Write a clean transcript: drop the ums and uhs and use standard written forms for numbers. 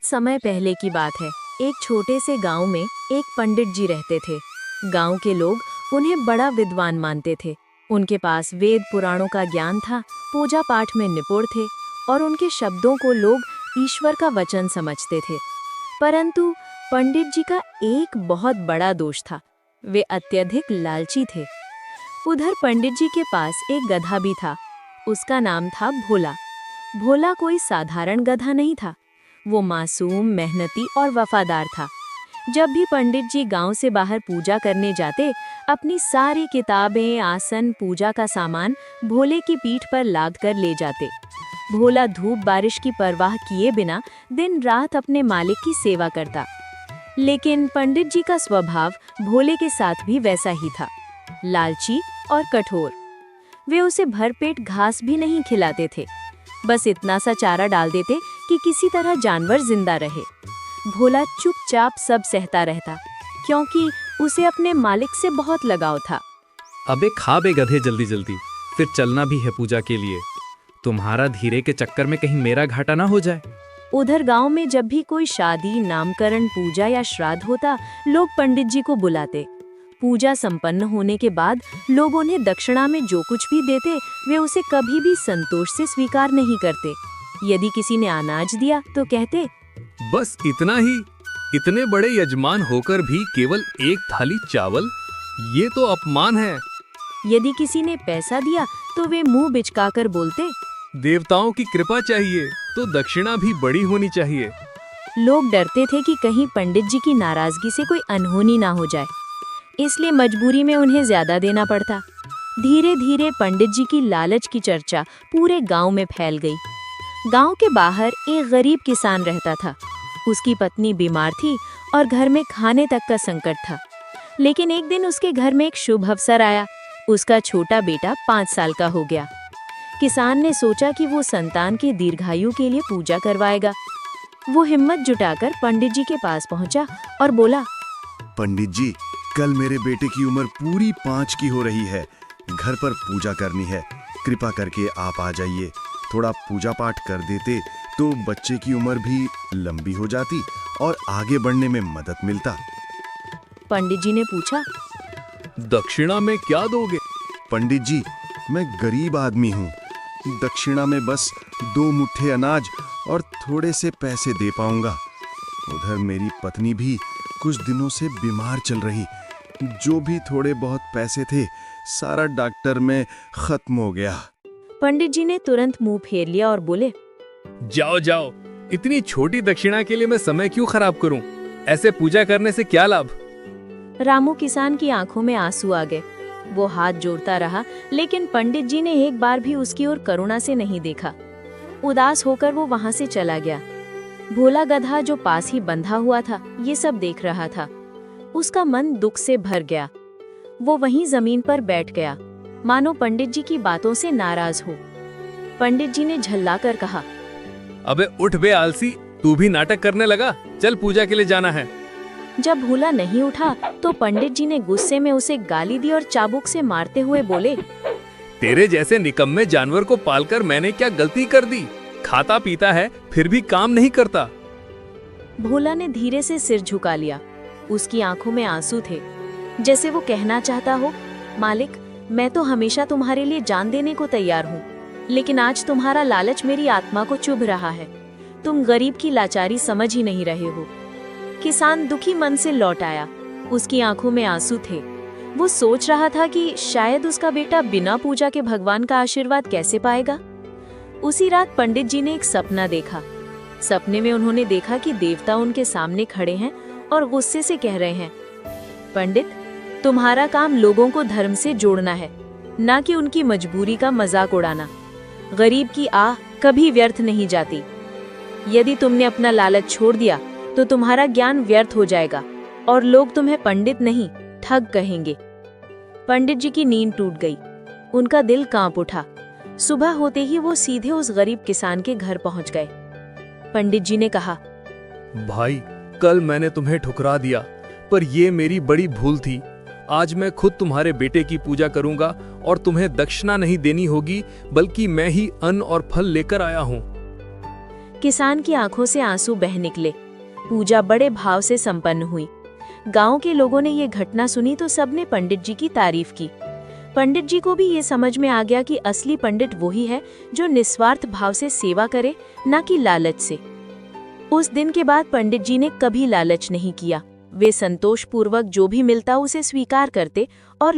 समय पहले की बात है। एक छोटे से गांव में एक पंडित जी रहते थे। गांव के लोग उन्हें बड़ा विद्वान मानते थे। उनके पास वेद पुराणों का ज्ञान था, पूजा पाठ में निपुण थे और उनके शब्दों को लोग ईश्वर का वचन समझते थे। परंतु पंडित जी का एक बहुत बड़ा दोष था, वे अत्यधिक लालची थे। उधर पंडित जी के पास एक गधा भी था। उसका नाम था भोला। भोला कोई साधारण गधा नहीं था, वो मासूम, मेहनती और वफादार था। जब भी पंडित जी गांव से बाहर पूजा करने जाते, अपनी सारी किताबें, आसन, पूजा का सामान भोले की पीठ पर लाद कर ले जाते। भोला धूप बारिश की परवाह किए बिना दिन रात अपने मालिक की सेवा करता। लेकिन पंडित जी का स्वभाव भोले के साथ भी वैसा ही था, लालची और कठोर। वे उसे भरपेट घास भी नहीं खिलाते थे, बस इतना सा चारा डाल देते कि किसी तरह जानवर जिंदा रहे। भोला चुपचाप सब सहता रहता, क्योंकि उसे अपने मालिक से बहुत लगाव था। अबे खा बे गधे जल्दी जल्दी, फिर चलना भी है पूजा के लिए। तुम्हारा धीरे के चक्कर में कहीं मेरा घाटा ना हो जाए। उधर गांव में जब भी कोई शादी, नामकरण, पूजा या श्राद्ध होता, लोग पंडित जी को बुलाते। पूजा संपन्न होने के बाद लोग उन्हें दक्षिणा में जो कुछ भी देते, वे उसे कभी भी संतोष से स्वीकार नहीं करते। यदि किसी ने अनाज दिया तो कहते, बस इतना ही, इतने बड़े यजमान होकर भी केवल एक थाली चावल, ये तो अपमान है। यदि किसी ने पैसा दिया तो वे मुंह बिचकाकर बोलते, देवताओं की कृपा चाहिए तो दक्षिणा भी बड़ी होनी चाहिए। लोग डरते थे कि कहीं पंडित जी की नाराजगी से कोई अनहोनी ना हो जाए, इसलिए मजबूरी में उन्हें ज्यादा देना पड़ता। धीरे धीरे पंडित जी की लालच की चर्चा पूरे गांव में फैल गई। गांव के बाहर एक गरीब किसान रहता था। उसकी पत्नी बीमार थी और घर में खाने तक का संकट था। लेकिन एक दिन उसके घर में एक शुभ अवसर आया। उसका छोटा बेटा 5 साल का हो गया। किसान ने सोचा कि वो संतान के दीर्घायु के लिए पूजा करवाएगा। वो हिम्मत जुटाकर पंडित जी के पास पहुंचा और बोला, पंडित जी, कल मेरे बेटे की उम्र पूरी 5 की हो रही है। घर पर पूजा करनी है, कृपा करके आप आ जाइए। थोड़ा पूजा पाठ कर देते तो बच्चे की उम्र भी लंबी हो जाती और आगे बढ़ने में मदद मिलता। पंडित जी ने पूछा, दक्षिणा में क्या दोगे? पंडित जी, मैं गरीब आदमी हूँ। दक्षिणा में बस 2 मुट्ठे अनाज और थोड़े से पैसे दे पाऊंगा। उधर मेरी पत्नी भी कुछ दिनों से बीमार चल रही। जो भी थोड़े बहुत पैसे थे, सारा डॉक्टर में खत्म हो गया। पंडित जी ने तुरंत मुंह फेर लिया और बोले, जाओ जाओ, इतनी छोटी दक्षिणा के लिए मैं समय क्यों खराब करूं? ऐसे पूजा करने से क्या लाभ? रामू किसान की आंखों में आंसू आ गए। वो हाथ जोड़ता रहा, लेकिन पंडित जी ने एक बार भी उसकी ओर करुणा से नहीं देखा। उदास होकर वो वहां से चला गया। भोला गधा जो पास ही बंधा हुआ था, ये सब देख रहा था। उसका मन दुख से भर गया। वो वहीं जमीन पर बैठ गया, मानो पंडित जी की बातों से नाराज हो। पंडित जी ने झल्लाकर कहा, अबे उठ बे आलसी, तू भी नाटक करने लगा। चल पूजा के लिए जाना है। जब भोला नहीं उठा तो पंडित जी ने गुस्से में उसे गाली दी और चाबुक से मारते हुए बोले, तेरे जैसे निकम्मे जानवर को पालकर मैंने क्या गलती कर दी? खाता पीता है फिर भी काम नहीं करता। भोला ने धीरे से सिर झुका लिया। उसकी आंखों में आंसू थे, जैसे वो कहना चाहता हो, मालिक, मैं तो हमेशा तुम्हारे लिए जान देने को तैयार हूँ, लेकिन आज तुम्हारा लालच मेरी आत्मा को चुभ रहा है। तुम गरीब की लाचारी समझ ही नहीं रहे हो। किसान दुखी मन से लौट आया। उसकी आंखों में आंसू थे। वो सोच रहा था कि शायद उसका बेटा बिना पूजा के भगवान का आशीर्वाद कैसे पाएगा। उसी रात पंडित जी ने एक सपना देखा। सपने में उन्होंने देखा कि देवता उनके सामने खड़े हैं और गुस्से से कह रहे हैं, पंडित, तुम्हारा काम लोगों को धर्म से जोड़ना है, ना कि उनकी मजबूरी का मजाक उड़ाना। गरीब की आह कभी व्यर्थ नहीं जाती। यदि तुमने अपना लालच छोड़ दिया तो तुम्हारा ज्ञान व्यर्थ हो जाएगा और लोग तुम्हें पंडित नहीं, ठग कहेंगे। पंडित जी की नींद टूट गई। उनका दिल कांप उठा। सुबह होते ही वो सीधे उस गरीब किसान के घर पहुंच गए। पंडित जी ने कहा, भाई, कल मैंने तुम्हें ठुकरा दिया, पर ये मेरी बड़ी भूल थी। आज मैं खुद तुम्हारे बेटे की पूजा करूंगा और तुम्हें दक्षिणा नहीं देनी होगी, बल्कि मैं ही अन्न और फल लेकर आया हूँ। किसान की आंखों से आंसू बह निकले। पूजा बड़े भाव से संपन्न हुई। गांव के लोगों ने ये घटना सुनी तो सबने पंडित जी की तारीफ की। पंडित जी को भी ये समझ में आ गया कि असली पंडित वही है जो निस्वार्थ भाव से सेवा करे, न कि लालच से। उस दिन के बाद पंडित जी ने कभी लालच नहीं किया। वे संतोषपूर्वक जो भी मिलता उसे स्वीकार करते और